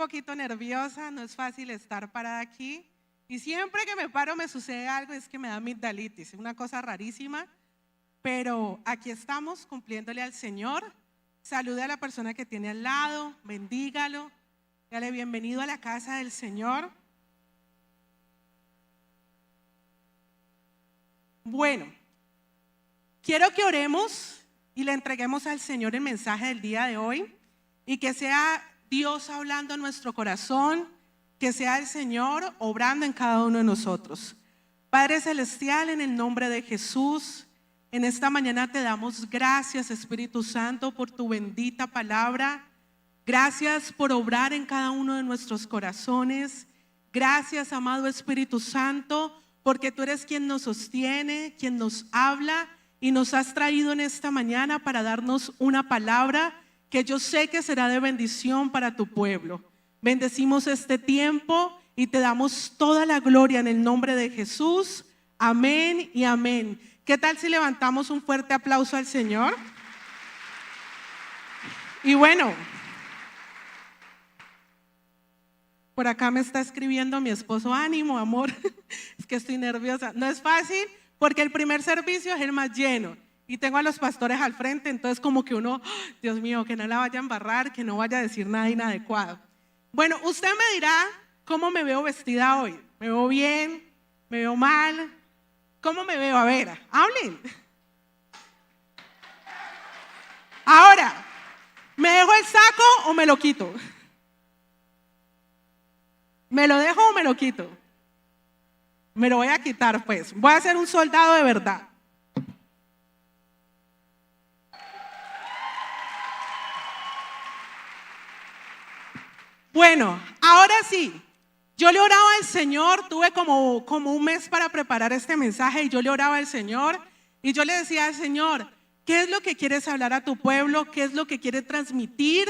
poquito nerviosa, no es fácil estar parada aquí. Y siempre que me paro me sucede algo, es que me da amigdalitis, una cosa rarísima. Pero aquí estamos cumpliéndole al Señor. Salude a la persona que tiene al lado, bendígalo, dale bienvenido a la casa del Señor. Bueno, quiero que oremos y le entreguemos al Señor el mensaje del día de hoy y que sea Dios hablando a nuestro corazón, que sea el Señor obrando en cada uno de nosotros. Padre Celestial, en el nombre de Jesús, en esta mañana te damos gracias, Espíritu Santo, por tu bendita palabra. Gracias por obrar en cada uno de nuestros corazones. Gracias, amado Espíritu Santo, porque tú eres quien nos sostiene, quien nos habla y nos has traído en esta mañana para darnos una palabra que yo sé que será de bendición para tu pueblo. Bendecimos este tiempo y te damos toda la gloria en el nombre de Jesús. Amén y amén. ¿Qué tal si levantamos un fuerte aplauso al Señor? Y bueno, por acá me está escribiendo mi esposo: ánimo, amor, es que estoy nerviosa. No es fácil porque el primer servicio es el más lleno y tengo a los pastores al frente, entonces como que uno, Dios mío, que no la vaya a embarrar, que no vaya a decir nada inadecuado. Bueno, usted me dirá cómo me veo vestida hoy. ¿Me veo bien? ¿Me veo mal? ¿Cómo me veo? A ver, hablen. Ahora, ¿me dejo el saco o me lo quito? ¿Me lo dejo o me lo quito? Me lo voy a quitar, pues. Voy a ser un soldado de verdad. Bueno, ahora sí. Yo le oraba al Señor, tuve como un mes para preparar este mensaje y yo le oraba al Señor y yo le decía al Señor: ¿qué es lo que quieres hablar a tu pueblo? ¿Qué es lo que quiere transmitir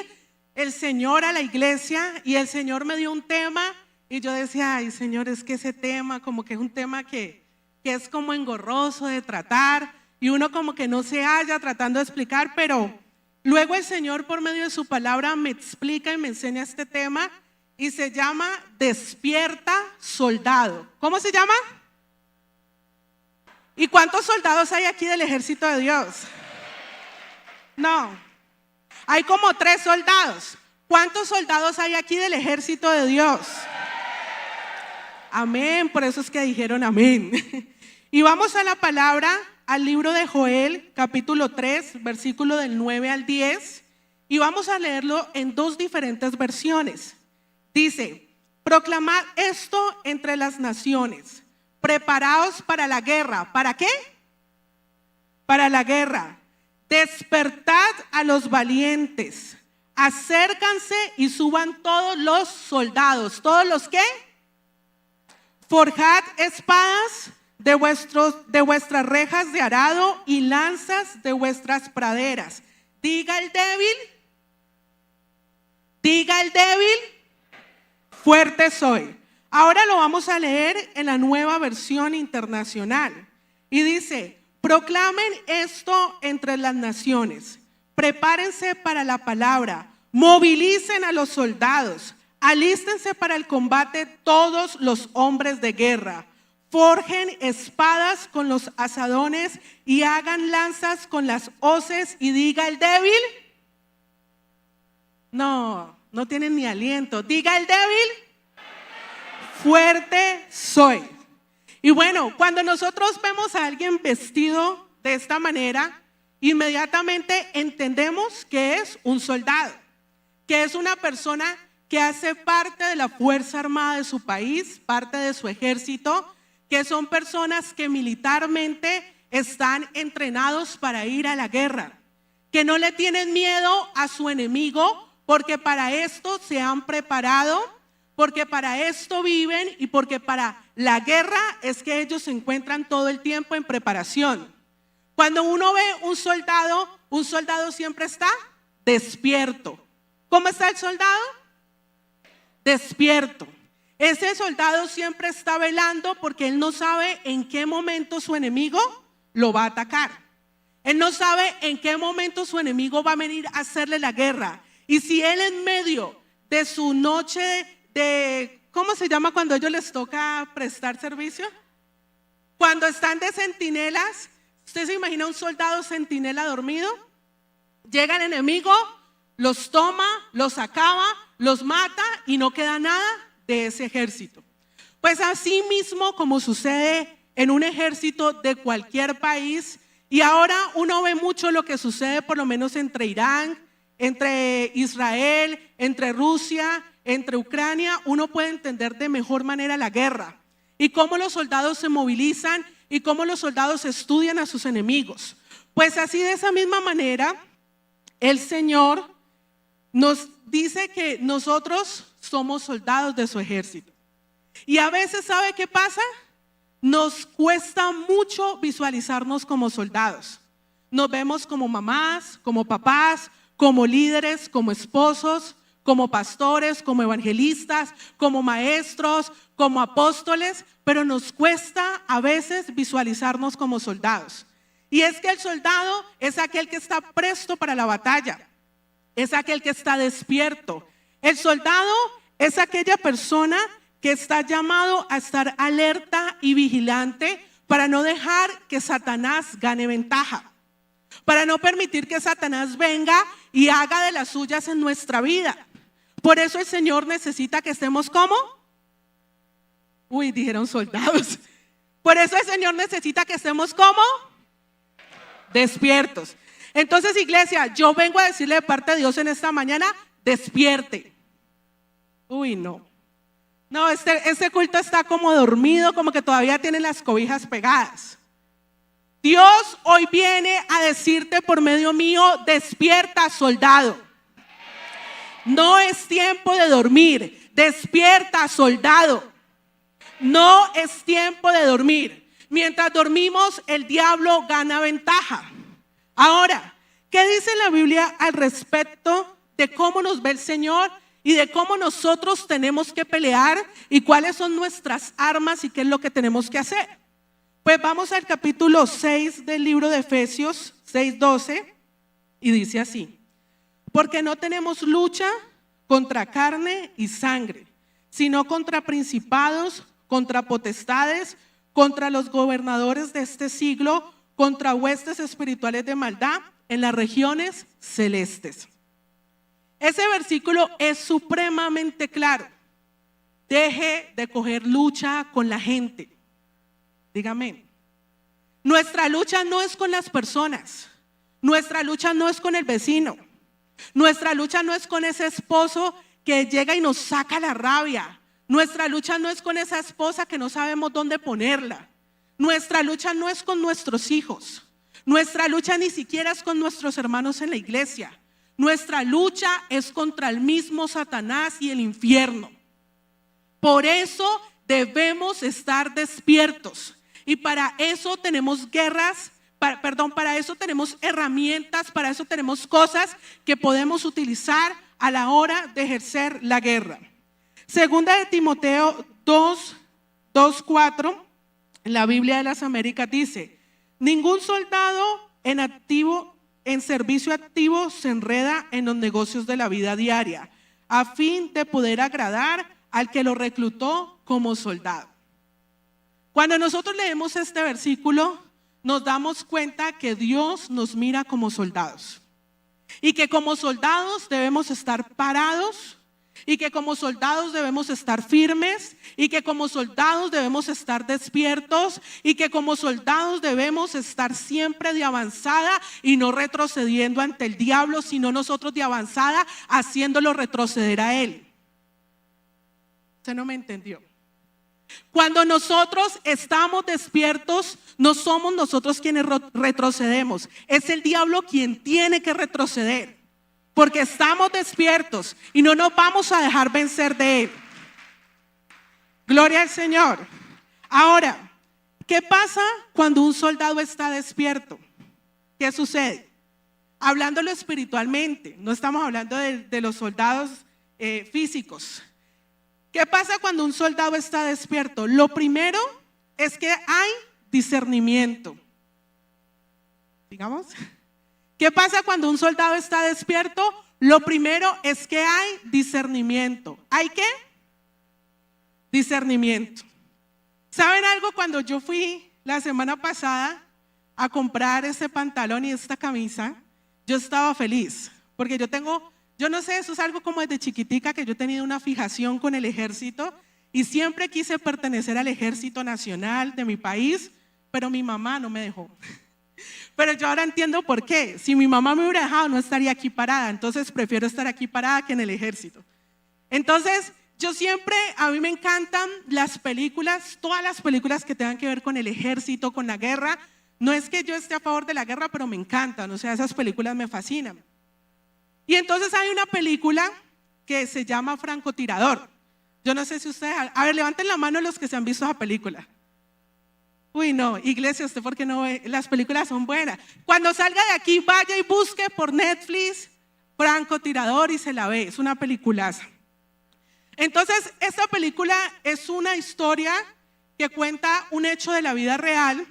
el Señor a la iglesia? Y el Señor me dio un tema y yo decía: ay, Señor, es que ese tema como que es un tema que es como engorroso de tratar y uno como que no se halla tratando de explicar, pero luego el Señor por medio de su palabra me explica y me enseña este tema. Y se llama Despierta, Soldado. ¿Cómo se llama? ¿Y cuántos soldados hay aquí del ejército de Dios? No, hay como 3 soldados. ¿Cuántos soldados hay aquí del ejército de Dios? Amén, por eso es que dijeron amén. Y vamos a la palabra, al libro de Joel, capítulo 3, versículo del 9 al 10. Y vamos a leerlo en 2 diferentes versiones. Dice: proclamad esto entre las naciones, preparaos para la guerra. ¿Para qué? Para la guerra. Despertad a los valientes, acércanse y suban todos los soldados. ¿Todos los qué? Forjad espadas de vuestras rejas de arado y lanzas de vuestras praderas. Diga el débil, fuerte soy. Ahora lo vamos a leer en la Nueva Versión Internacional. Y dice: proclamen esto entre las naciones, prepárense para la palabra, movilicen a los soldados, alístense para el combate todos los hombres de guerra, forjen espadas con los azadones y hagan lanzas con las hoces. Y diga el débil. No tienen ni aliento. Diga el débil, fuerte soy. Y bueno, cuando nosotros vemos a alguien vestido de esta manera, inmediatamente entendemos que es un soldado, que es una persona que hace parte de la Fuerza Armada de su país, parte de su ejército, que son personas que militarmente están entrenados para ir a la guerra, que no le tienen miedo a su enemigo, porque para esto se han preparado, porque para esto viven y porque para la guerra es que ellos se encuentran todo el tiempo en preparación. Cuando uno ve un soldado siempre está despierto. ¿Cómo está el soldado? Despierto. Ese soldado siempre está velando porque él no sabe en qué momento su enemigo lo va a atacar. Él no sabe en qué momento su enemigo va a venir a hacerle la guerra. Y si él en medio de su noche de, ¿cómo se llama cuando a ellos les toca prestar servicio? Cuando están de centinelas. ¿Usted se imagina un soldado centinela dormido? Llega el enemigo, los toma, los acaba, los mata y no queda nada de ese ejército. Pues así mismo como sucede en un ejército de cualquier país, y ahora uno ve mucho lo que sucede por lo menos entre Irán, entre Israel, entre Rusia, entre Ucrania, uno puede entender de mejor manera la guerra y cómo los soldados se movilizan y cómo los soldados estudian a sus enemigos. Pues así, de esa misma manera, el Señor nos dice que nosotros somos soldados de su ejército. Y a veces, ¿sabe qué pasa? Nos cuesta mucho visualizarnos como soldados. Nos vemos como mamás, como papás, como líderes, como esposos, como pastores, como evangelistas, como maestros, como apóstoles, pero nos cuesta a veces visualizarnos como soldados. Y es que el soldado es aquel que está presto para la batalla, es aquel que está despierto. El soldado es aquella persona que está llamado a estar alerta y vigilante para no dejar que Satanás gane ventaja, para no permitir que Satanás venga y haga de las suyas en nuestra vida. Por eso el Señor necesita que estemos como, dijeron soldados. Por eso el Señor necesita que estemos como despiertos. Entonces, iglesia, yo vengo a decirle de parte de Dios en esta mañana, despierte. No, este culto está como dormido, como que todavía tiene las cobijas pegadas. Dios hoy viene a decirte por medio mío, despierta, soldado. No es tiempo de dormir, despierta, soldado. No es tiempo de dormir. Mientras dormimos, el diablo gana ventaja. Ahora, ¿qué dice la Biblia al respecto de cómo nos ve el Señor y de cómo nosotros tenemos que pelear y cuáles son nuestras armas y qué es lo que tenemos que hacer? Pues vamos al capítulo 6 del libro de Efesios, 6:12, y dice así: porque no tenemos lucha contra carne y sangre, sino contra principados, contra potestades, contra los gobernadores de este siglo, contra huestes espirituales de maldad en las regiones celestes. Ese versículo es supremamente claro. Deje de coger lucha con la gente. Dígame. Nuestra lucha no es con las personas. Nuestra lucha no es con el vecino. Nuestra lucha no es con ese esposo que llega y nos saca la rabia. Nuestra lucha no es con esa esposa que no sabemos dónde ponerla. Nuestra lucha no es con nuestros hijos. Nuestra lucha ni siquiera es con nuestros hermanos en la iglesia. Nuestra lucha es contra el mismo Satanás y el infierno. Por eso debemos estar despiertos. Y para eso tenemos para eso tenemos herramientas, para eso tenemos cosas que podemos utilizar a la hora de ejercer la guerra. Segunda de Timoteo 2:4, en la Biblia de las Américas dice: ningún soldado en servicio activo se enreda en los negocios de la vida diaria, a fin de poder agradar al que lo reclutó como soldado. Cuando nosotros leemos este versículo, nos damos cuenta que Dios nos mira como soldados y que como soldados debemos estar parados y que como soldados debemos estar firmes y que como soldados debemos estar despiertos y que como soldados debemos estar siempre de avanzada y no retrocediendo ante el diablo, sino nosotros de avanzada haciéndolo retroceder a él. ¿Usted no me entendió? Cuando nosotros estamos despiertos, no somos nosotros quienes retrocedemos, es el diablo quien tiene que retroceder, porque estamos despiertos y no nos vamos a dejar vencer de él. Gloria al Señor. Ahora, ¿qué pasa cuando un soldado está despierto? ¿Qué sucede? Hablándolo espiritualmente, no estamos hablando de los soldados físicos. ¿Qué pasa cuando un soldado está despierto? Lo primero es que hay discernimiento. Digamos, ¿qué pasa cuando un soldado está despierto? Lo primero es que hay discernimiento. ¿Hay qué? Discernimiento. ¿Saben algo? Cuando yo fui la semana pasada a comprar este pantalón y esta camisa, yo estaba feliz, porque yo no sé, eso es algo como desde chiquitica que yo he tenido una fijación con el ejército y siempre quise pertenecer al ejército nacional de mi país, pero mi mamá no me dejó. Pero yo ahora entiendo por qué. Si mi mamá me hubiera dejado, no estaría aquí parada, entonces prefiero estar aquí parada que en el ejército. Entonces, a mí me encantan las películas, todas las películas que tengan que ver con el ejército, con la guerra. No es que yo esté a favor de la guerra, pero me encantan, o sea, esas películas me fascinan. Y entonces hay una película que se llama Francotirador. Yo no sé si ustedes, a ver, levanten la mano los que se han visto esa película. Uy, no, iglesia, ¿usted por qué no ve? Las películas son buenas. Cuando salga de aquí, vaya y busque por Netflix Francotirador y se la ve, es una peliculaza. Entonces, esta película es una historia que cuenta un hecho de la vida real,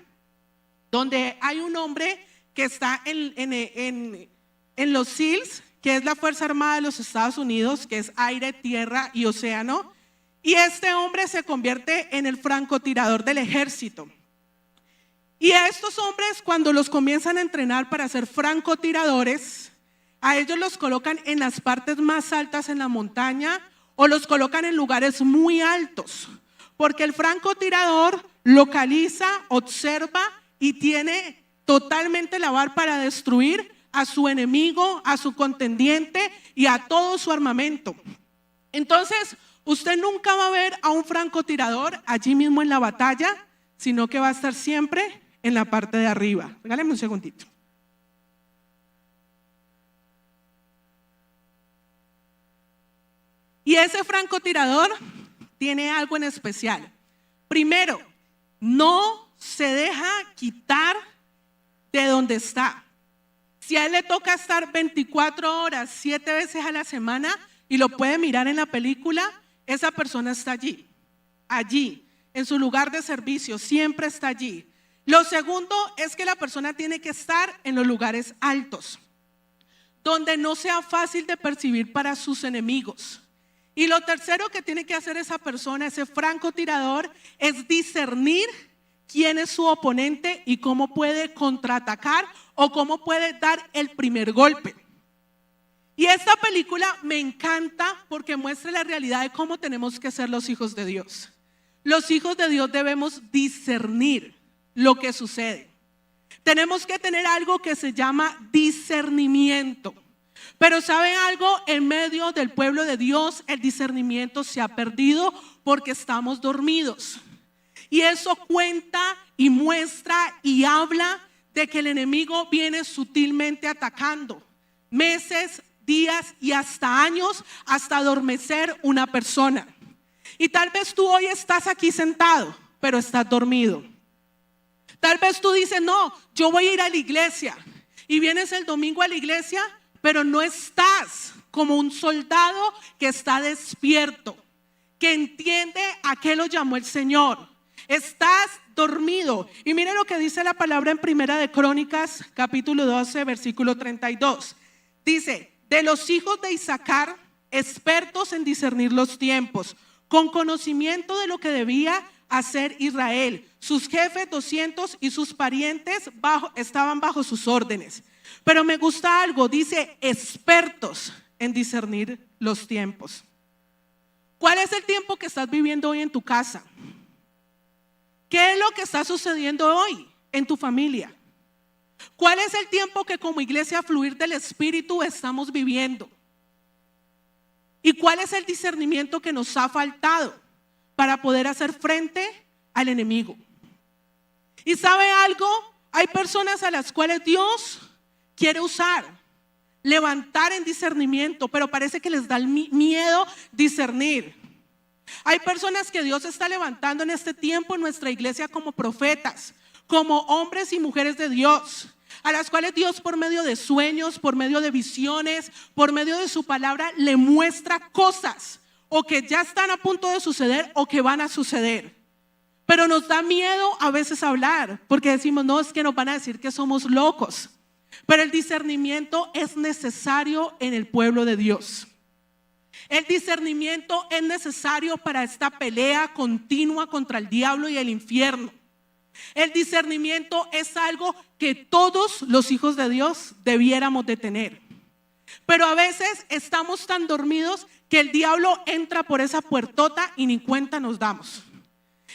donde hay un hombre que está en los SEALs, que es la Fuerza Armada de los Estados Unidos, que es aire, tierra y océano, y este hombre se convierte en el francotirador del ejército. Y a estos hombres, cuando los comienzan a entrenar para ser francotiradores, a ellos los colocan en las partes más altas en la montaña o los colocan en lugares muy altos, porque el francotirador localiza, observa y tiene totalmente la vara para destruir a su enemigo, a su contendiente y a todo su armamento. Entonces, usted nunca va a ver a un francotirador allí mismo en la batalla, sino que va a estar siempre en la parte de arriba. Regáleme un segundito. Y ese francotirador tiene algo en especial. Primero, no se deja quitar de donde está. Si a él le toca estar 24 horas, 7 veces a la semana, y lo puede mirar en la película, esa persona está allí, en su lugar de servicio, siempre está allí. Lo segundo es que la persona tiene que estar en los lugares altos, donde no sea fácil de percibir para sus enemigos. Y lo tercero que tiene que hacer esa persona, ese francotirador, es discernir quién es su oponente y cómo puede contraatacar o cómo puede dar el primer golpe. Y esta película me encanta porque muestra la realidad de cómo tenemos que ser los hijos de Dios. Los hijos de Dios debemos discernir lo que sucede. Tenemos que tener algo que se llama discernimiento. Pero ¿saben algo? En medio del pueblo de Dios el discernimiento se ha perdido porque estamos dormidos. Y eso cuenta y muestra y habla de que el enemigo viene sutilmente atacando meses, días y hasta años hasta adormecer una persona. Y tal vez tú hoy estás aquí sentado, pero estás dormido. Tal vez tú dices, no, yo voy a ir a la iglesia. Y vienes el domingo a la iglesia, pero no estás como un soldado que está despierto, que entiende a qué lo llamó el Señor. Estás dormido. Y mire lo que dice la palabra en Primera de Crónicas, capítulo 12, versículo 32. Dice, de los hijos de Isaacar, expertos en discernir los tiempos, con conocimiento de lo que debía hacer Israel. Sus jefes 200 y sus parientes estaban bajo sus órdenes. Pero me gusta algo, dice expertos en discernir los tiempos. ¿Cuál es el tiempo que estás viviendo hoy en tu casa? ¿Qué es lo que está sucediendo hoy en tu familia? ¿Cuál es el tiempo que como iglesia Fluir del Espíritu estamos viviendo? ¿Y cuál es el discernimiento que nos ha faltado para poder hacer frente al enemigo? ¿Y sabe algo? Hay personas a las cuales Dios quiere usar, levantar en discernimiento, pero parece que les da el miedo discernir. Hay personas que Dios está levantando en este tiempo en nuestra iglesia como profetas, como hombres y mujeres de Dios, a las cuales Dios por medio de sueños, por medio de visiones, por medio de su palabra le muestra cosas o que ya están a punto de suceder o que van a suceder. Pero nos da miedo a veces hablar porque decimos, no, es que nos van a decir que somos locos. Pero el discernimiento es necesario en el pueblo de Dios. El discernimiento es necesario para esta pelea continua contra el diablo y el infierno. El discernimiento es algo que todos los hijos de Dios debiéramos de tener. Pero a veces estamos tan dormidos que el diablo entra por esa puertota y ni cuenta nos damos.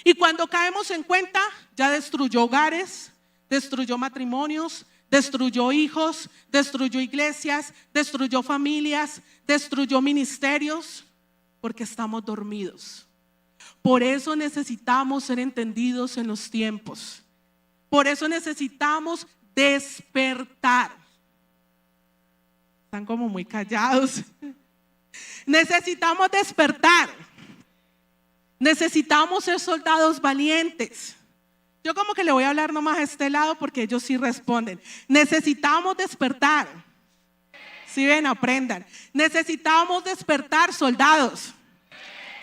Y cuando caemos en cuenta, ya destruyó hogares, destruyó matrimonios, destruyó hijos, destruyó iglesias, destruyó familias, destruyó ministerios, porque estamos dormidos. Por eso necesitamos ser entendidos en los tiempos. Por eso necesitamos despertar. Están como muy callados. Necesitamos despertar. Necesitamos ser soldados valientes. Yo como que le voy a hablar nomás a este lado porque ellos sí responden. Necesitamos despertar. Si ven, aprendan. Necesitamos despertar, soldados.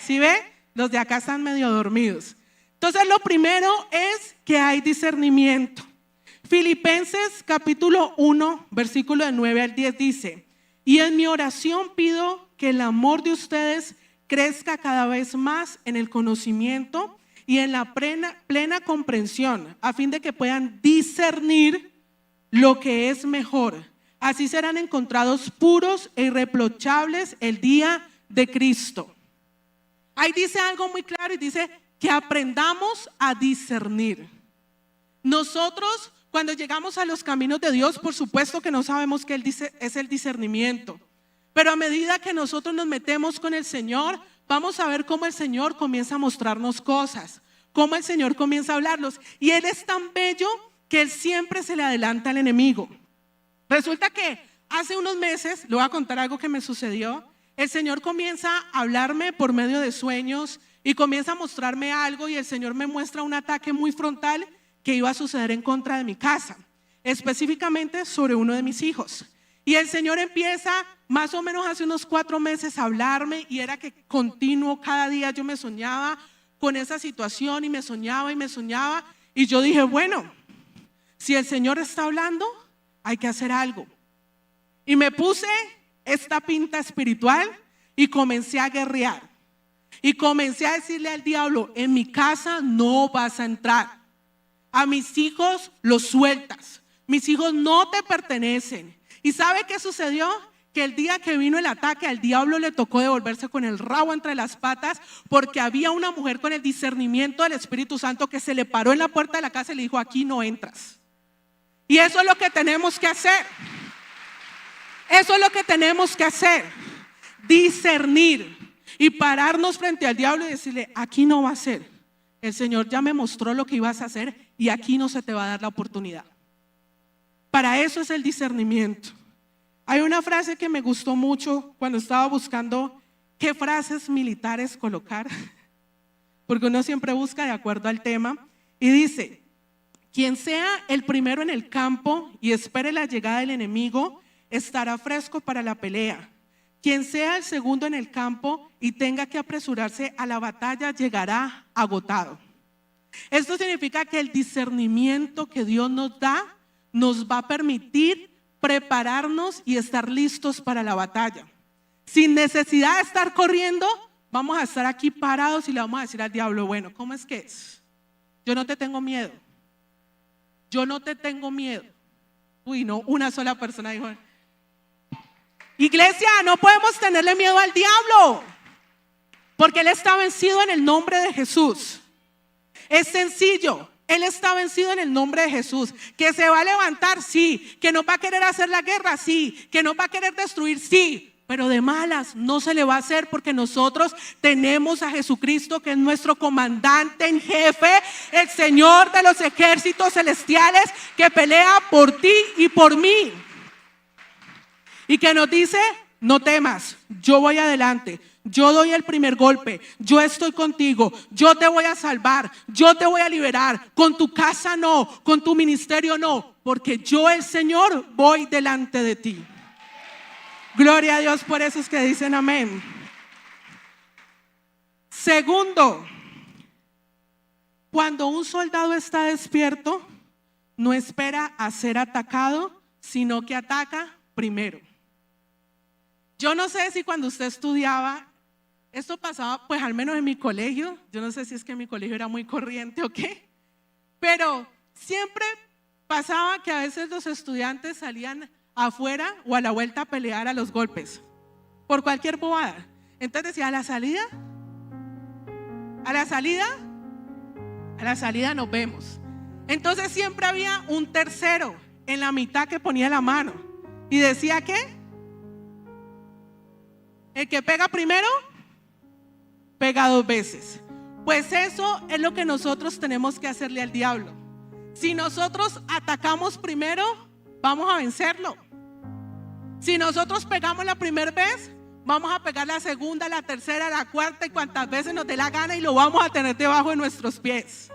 ¿Sí ven? Los de acá están medio dormidos. Entonces lo primero es que hay discernimiento. Filipenses capítulo 1, versículo de 9 al 10 dice: y en mi oración pido que el amor de ustedes crezca cada vez más en el conocimiento y en la plena comprensión, a fin de que puedan discernir lo que es mejor. Así serán encontrados puros e irreprochables el día de Cristo. Ahí dice algo muy claro y dice que aprendamos a discernir. Nosotros, cuando llegamos a los caminos de Dios, por supuesto que no sabemos qué Él dice, es el discernimiento. Pero a medida que nosotros nos metemos con el Señor, vamos a ver cómo el Señor comienza a mostrarnos cosas, cómo el Señor comienza a hablarnos. Y Él es tan bello que Él siempre se le adelanta al enemigo. Resulta que hace unos meses, le voy a contar algo que me sucedió. El Señor comienza a hablarme por medio de sueños y comienza a mostrarme algo, y el Señor me muestra un ataque muy frontal que iba a suceder en contra de mi casa, específicamente sobre uno de mis hijos. Y el Señor empieza más o menos hace unos 4 meses a hablarme, y era que continuo, cada día yo me soñaba con esa situación y me soñaba, y yo dije, bueno, si el Señor está hablando, hay que hacer algo. Y me puse esta pinta espiritual y comencé a guerrear. Y comencé a decirle al diablo: en mi casa no vas a entrar. A mis hijos los sueltas. Mis hijos no te pertenecen. ¿Y sabe qué sucedió? Que el día que vino el ataque, al diablo le tocó devolverse con el rabo entre las patas, porque había una mujer con el discernimiento del Espíritu Santo que se le paró en la puerta de la casa y le dijo: aquí no entras. Y eso es lo que tenemos que hacer. Eso es lo que tenemos que hacer. Discernir y pararnos frente al diablo y decirle: aquí no va a ser. El Señor ya me mostró lo que ibas a hacer y aquí no se te va a dar la oportunidad. Para eso es el discernimiento. Hay una frase que me gustó mucho cuando estaba buscando qué frases militares colocar, porque uno siempre busca de acuerdo al tema, y dice: quien sea el primero en el campo y espere la llegada del enemigo, estará fresco para la pelea. Quien sea el segundo en el campo y tenga que apresurarse a la batalla, llegará agotado. Esto significa que el discernimiento que Dios nos da nos va a permitir prepararnos y estar listos para la batalla. Sin necesidad de estar corriendo, vamos a estar aquí parados y le vamos a decir al diablo: bueno, ¿cómo es que es? Yo no te tengo miedo. Yo no te tengo miedo. Uy, no, una sola persona dijo: iglesia, no podemos tenerle miedo al diablo, porque Él está vencido en el nombre de Jesús. Es sencillo. Él está vencido en el nombre de Jesús. Que se va a levantar, sí. Que no va a querer hacer la guerra, sí. Que no va a querer destruir, sí. Pero de malas no se le va a hacer, porque nosotros tenemos a Jesucristo, que es nuestro comandante en jefe, el Señor de los ejércitos celestiales, que pelea por ti y por mí. Y que nos dice: no temas, yo voy adelante. Yo doy el primer golpe, yo estoy contigo, yo te voy a salvar, yo te voy a liberar. Con tu casa no, con tu ministerio no, porque yo, el Señor, voy delante de ti. Gloria a Dios por esos que dicen amén. Segundo, cuando un soldado está despierto, no espera a ser atacado, sino que ataca primero. Yo no sé si cuando usted estudiaba, esto pasaba, pues al menos en mi colegio, yo no sé si es que mi colegio era muy corriente o qué, pero siempre pasaba que a veces los estudiantes salían afuera o a la vuelta a pelear a los golpes, por cualquier bobada. Entonces decía, a la salida nos vemos. Entonces siempre había un tercero en la mitad que ponía la mano y decía que el que pega primero, pega 2 veces. Pues eso es lo que nosotros tenemos que hacerle al diablo. Si nosotros atacamos primero, vamos a vencerlo. Si nosotros pegamos la primera vez, vamos a pegar la segunda, la tercera, la cuarta y cuantas veces nos dé la gana y lo vamos a tener debajo de nuestros pies.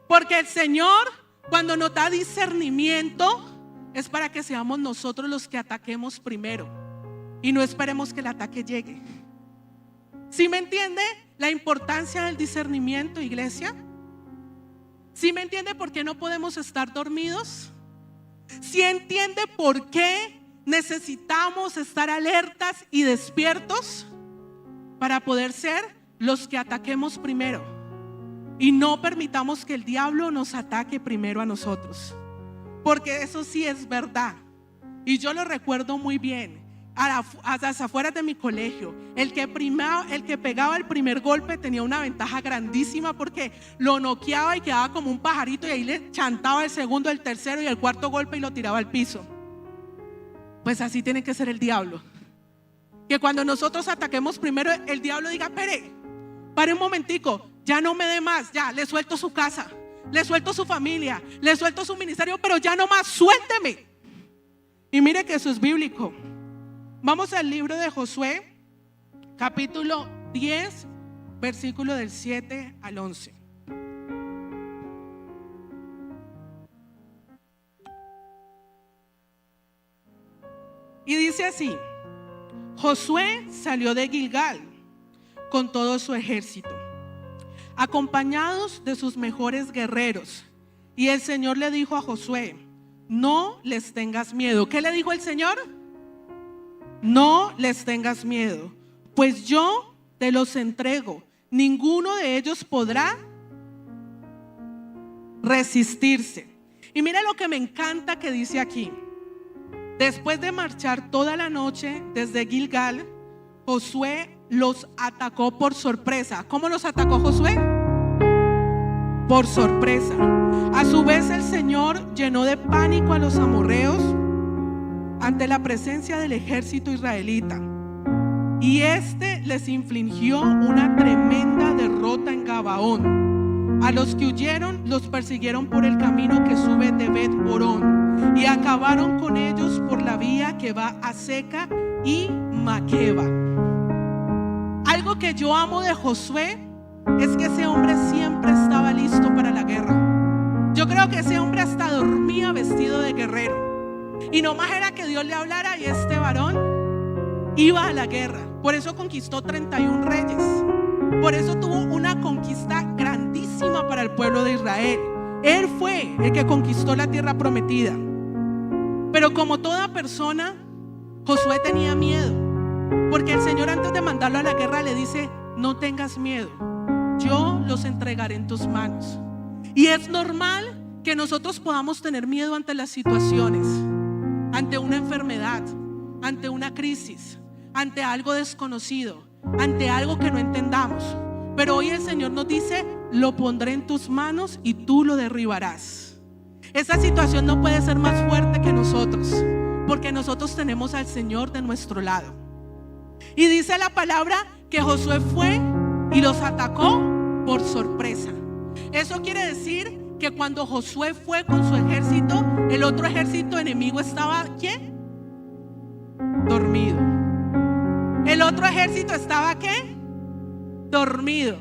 Porque el Señor, cuando nos da discernimiento, es para que seamos nosotros los que ataquemos primero y no esperemos que el ataque llegue. ¿Sí me entiende la importancia del discernimiento, iglesia? ¿Sí me entiende por qué no podemos estar dormidos? ¿Sí entiende por qué necesitamos estar alertas y despiertos? Para poder ser los que ataquemos primero y no permitamos que el diablo nos ataque primero a nosotros, porque eso sí es verdad. Y yo lo recuerdo muy bien. A las afueras de mi colegio, el que pegaba el primer golpe tenía una ventaja grandísima, porque lo noqueaba y quedaba como un pajarito, y ahí le chantaba el segundo, el tercero y el cuarto golpe y lo tiraba al piso. Pues así tiene que ser el diablo, que cuando nosotros ataquemos primero, el diablo diga: pare un momentico, ya no me dé más, ya le suelto su casa, le suelto su familia, le suelto su ministerio, pero ya no más, suélteme. Y mire que eso es bíblico. Vamos al libro de Josué, capítulo 10, versículo del 7 al 11. Y dice así: Josué salió de Gilgal con todo su ejército, acompañados de sus mejores guerreros. Y el Señor le dijo a Josué: no les tengas miedo. ¿Qué le dijo el Señor? No les tengas miedo, pues yo te los entrego. Ninguno de ellos podrá resistirse. Y mira lo que me encanta que dice aquí. Después de marchar toda la noche desde Gilgal, Josué los atacó por sorpresa. ¿Cómo los atacó Josué? Por sorpresa. A su vez el Señor llenó de pánico a los amorreos ante la presencia del ejército israelita, y este les infligió una tremenda derrota en Gabaón. A los que huyeron los persiguieron por el camino que sube de Bet-Horón y acabaron con ellos por la vía que va a Seca y Maqueba. Algo que yo amo de Josué es que ese hombre siempre estaba listo para la guerra. Yo creo que ese hombre hasta dormía vestido de guerrero. Y nomás era que Dios le hablara y este varón iba a la guerra. Por eso conquistó 31 reyes. Por eso tuvo una conquista grandísima para el pueblo de Israel. Él fue el que conquistó la tierra prometida. Pero como toda persona, Josué tenía miedo, porque el Señor, antes de mandarlo a la guerra, le dice: no tengas miedo, yo los entregaré en tus manos. Y es normal que nosotros podamos tener miedo ante las situaciones, ante una enfermedad, ante una crisis, ante algo desconocido, ante algo que no entendamos. Pero hoy el Señor nos dice: lo pondré en tus manos y tú lo derribarás. Esa situación no puede ser más fuerte que nosotros, porque nosotros tenemos al Señor de nuestro lado. Y dice la palabra que Josué fue y los atacó por sorpresa. Eso quiere decir que cuando Josué fue con su ejército, el otro ejército enemigo estaba ¿qué? Dormido. El otro ejército estaba ¿qué? Dormido.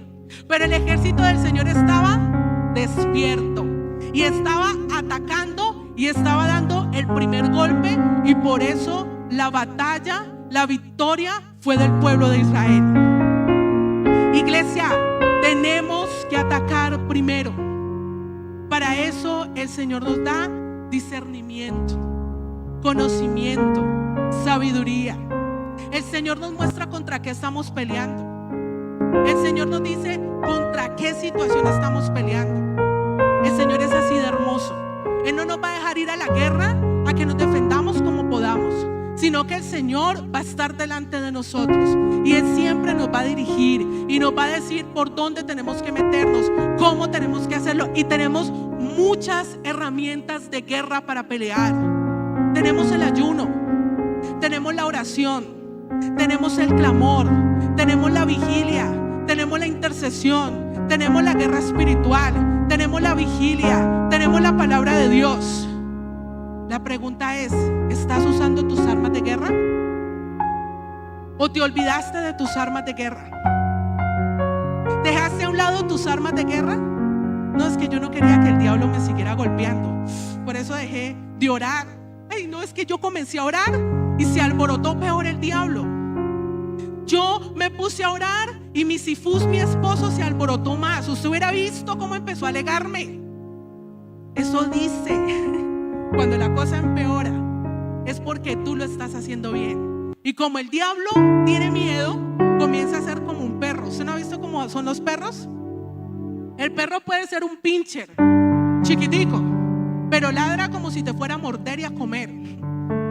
Pero el ejército del Señor estaba despierto y estaba atacando y estaba dando el primer golpe, y por eso la batalla, la victoria fue del pueblo de Israel. Iglesia, tenemos que atacar primero. Para eso el Señor nos da discernimiento. conocimiento, sabiduría. El Señor nos muestra contra qué estamos peleando. El Señor nos dice contra qué situación estamos peleando. El Señor es así de hermoso. Él no nos va a dejar ir a la guerra a que nos defendamos como podamos, sino que el Señor va a estar delante de nosotros y Él siempre nos va a dirigir y nos va a decir por dónde tenemos que meternos, cómo tenemos que hacerlo. Y tenemos muchas herramientas de guerra para pelear. Tenemos el ayuno, tenemos la oración, tenemos el clamor, tenemos la vigilia, tenemos la intercesión, tenemos la guerra espiritual, tenemos la vigilia, tenemos la palabra de Dios. La pregunta es, ¿estás usando tus armas de guerra? ¿O te olvidaste de tus armas de guerra? ¿Dejaste a un lado tus armas de guerra? No, es que yo no quería que el diablo me siguiera golpeando, por eso dejé de orar. Ay, no, es que yo comencé a orar y se alborotó peor el diablo. Yo me puse a orar y mi Sifus, mi esposo, se alborotó más. Usted hubiera visto cómo empezó a alegarme. Eso dice, cuando la cosa empeora, es porque tú lo estás haciendo bien. Y como el diablo tiene miedo, comienza a ser como un perro. ¿Usted no ha visto cómo son los perros? El perro puede ser un pincher chiquitico, pero ladra como si te fuera a morder y a comer.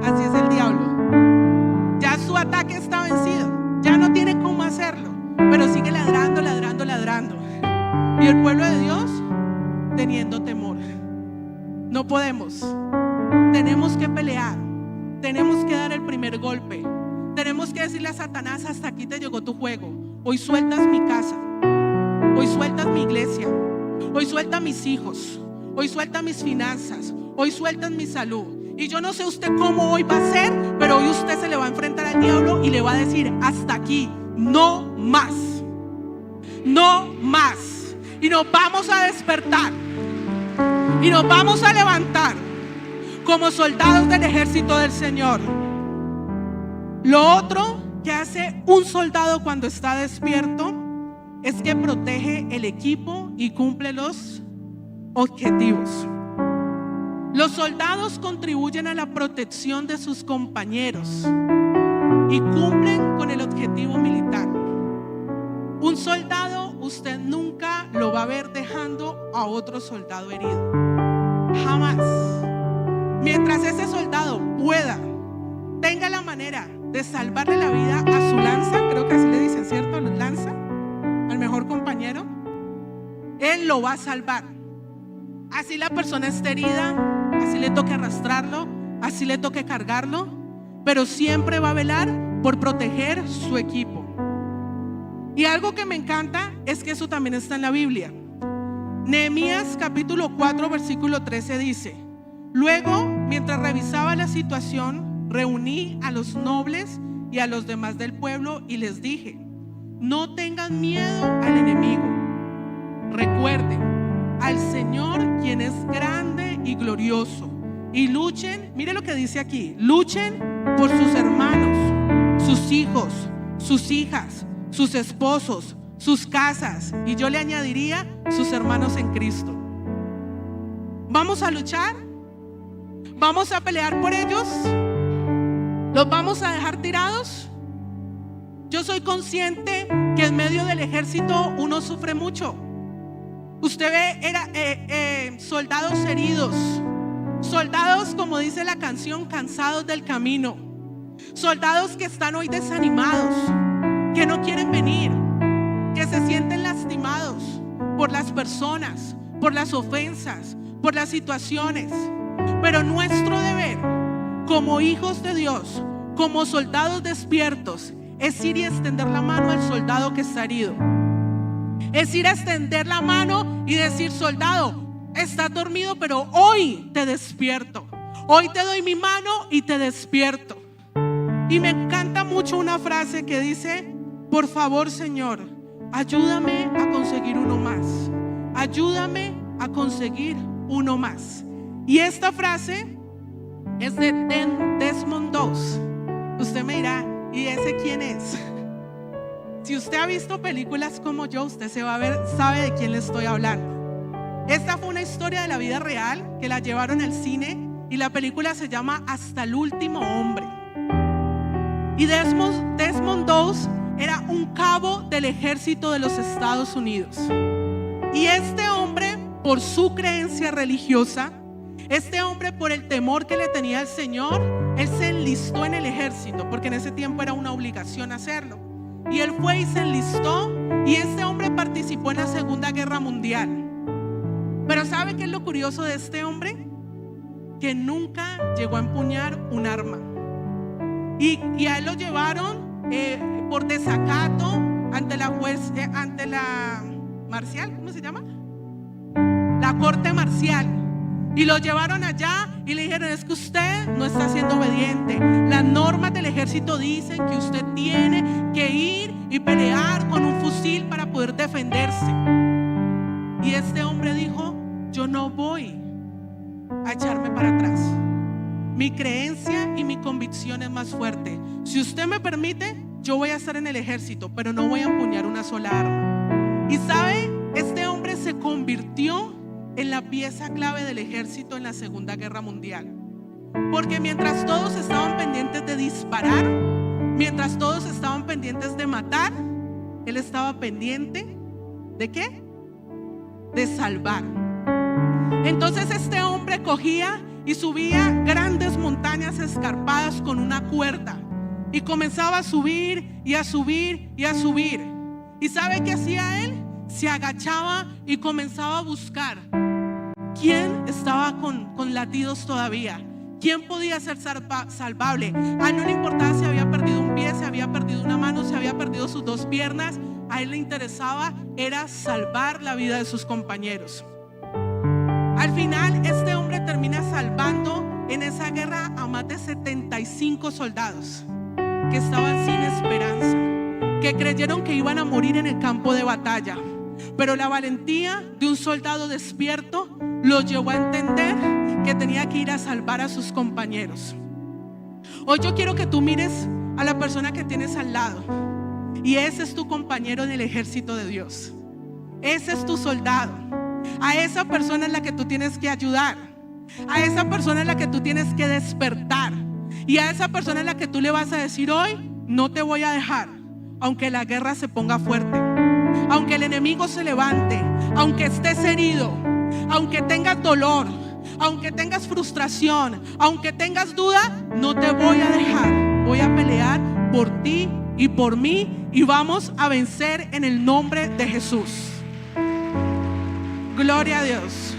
Así es el diablo. Ya su ataque está vencido, ya no tiene cómo hacerlo, pero sigue ladrando, ladrando, ladrando. Y el pueblo de Dios teniendo temor. No podemos. Tenemos que pelear. Tenemos que dar el primer golpe. Tenemos que decirle a Satanás: hasta aquí te llegó tu juego. Hoy sueltas mi casa. Hoy sueltas mi iglesia. Hoy suelta mis hijos. Hoy suelta mis finanzas. Hoy sueltas mi salud. Y yo no sé usted cómo hoy va a ser, pero hoy usted se le va a enfrentar al diablo y le va a decir: hasta aquí, no más. No más. Y nos vamos a despertar. Y nos vamos a levantar como soldados del ejército del Señor. Lo otro que hace un soldado cuando está despierto es que protege el equipo y cumple los objetivos. Los soldados contribuyen a la protección de sus compañeros y cumplen con el objetivo militar. Un soldado usted nunca lo va a ver dejando a otro soldado herido. Jamás. Mientras ese soldado pueda, tenga la manera de salvarle la vida a su lanza, creo que así le dicen, ¿cierto? Lanza, al mejor compañero, él lo va a salvar. Así la persona esté herida, así le toque arrastrarlo, así le toque cargarlo, pero siempre va a velar por proteger su equipo. Y algo que me encanta es que eso también está en la Biblia. Nehemías capítulo 4 versículo 13 dice: luego, mientras revisaba la situación, reuní a los nobles y a los demás del pueblo y les dije: no tengan miedo al enemigo. Recuerden al Señor, quien es grande y glorioso, y luchen, mire lo que dice aquí, luchen por sus hermanos, sus hijos, sus hijas, sus esposos, sus casas, y yo le añadiría sus hermanos en Cristo. ¿Vamos a luchar? ¿Vamos a pelear por ellos? ¿Los vamos a dejar tirados? Yo soy consciente que en medio del ejército uno sufre mucho. Usted ve soldados heridos, soldados, como dice la canción, cansados del camino, soldados que están hoy desanimados, que no quieren venir, que se sienten lastimados por las personas, por las ofensas, por las situaciones. Pero nuestro deber como hijos de Dios, como soldados despiertos, es ir y extender la mano al soldado que está herido. Es ir a extender la mano y decir: soldado, estás dormido, pero hoy te despierto. Hoy te doy mi mano y te despierto. Y me encanta mucho una frase que dice: por favor, Señor, ayúdame a conseguir uno más. Ayúdame a conseguir uno más. Y esta frase es de Desmond Doss. Usted me dirá: ¿y ese quién es? Si usted ha visto películas como yo, usted sabe de quién le estoy hablando. Esta fue una historia de la vida real que la llevaron al cine y la película se llama Hasta el último hombre. Y Desmond Doss era un cabo del ejército de los Estados Unidos. Y este hombre, por su creencia religiosa, este hombre, por el temor que le tenía al Señor, él se enlistó en el ejército, porque en ese tiempo era una obligación hacerlo. Y él fue y se enlistó, y este hombre participó en la Segunda Guerra Mundial. Pero ¿sabe qué es lo curioso de este hombre? Que nunca llegó a empuñar un arma. Y a él lo llevaron por desacato ante la marcial, ¿cómo se llama? La corte marcial. Y lo llevaron allá y le dijeron: es que usted no está siendo obediente. Las normas del ejército dicen que usted tiene que ir y pelear con un fusil para poder defenderse. Y este hombre dijo: yo no voy a echarme para atrás. Mi creencia y mi convicción es más fuerte. Si usted me permite, yo voy a estar en el ejército, pero no voy a empuñar una sola arma. Y sabe, este hombre se convirtió en la pieza clave del ejército en la Segunda Guerra Mundial. Porque mientras todos estaban pendientes de disparar, mientras todos estaban pendientes de matar, él estaba pendiente ¿de qué? De salvar. Entonces este hombre cogía y subía grandes montañas escarpadas con una cuerda y comenzaba a subir y a subir y a subir. ¿Y sabe qué hacía él? Se agachaba y comenzaba a buscar quién estaba con latidos todavía, quién podía ser salvable. A él no le importaba si había perdido un pie, si había perdido una mano, si había perdido sus dos piernas. A él le interesaba era salvar la vida de sus compañeros. Al final este hombre termina salvando en esa guerra a más de 75 soldados que estaban sin esperanza, que creyeron que iban a morir en el campo de batalla. Pero la valentía de un soldado despierto lo llevó a entender que tenía que ir a salvar a sus compañeros. Hoy yo quiero que tú mires a la persona que tienes al lado, y ese es tu compañero en el ejército de Dios. Ese es tu soldado. A esa persona es la que tú tienes que ayudar. A esa persona es la que tú tienes que despertar. Y a esa persona es la que tú le vas a decir: hoy no te voy a dejar, aunque la guerra se ponga fuerte, aunque el enemigo se levante, aunque estés herido, aunque tengas dolor, aunque tengas frustración, aunque tengas duda, no te voy a dejar. Voy a pelear por ti y por mí, y vamos a vencer en el nombre de Jesús. Gloria a Dios.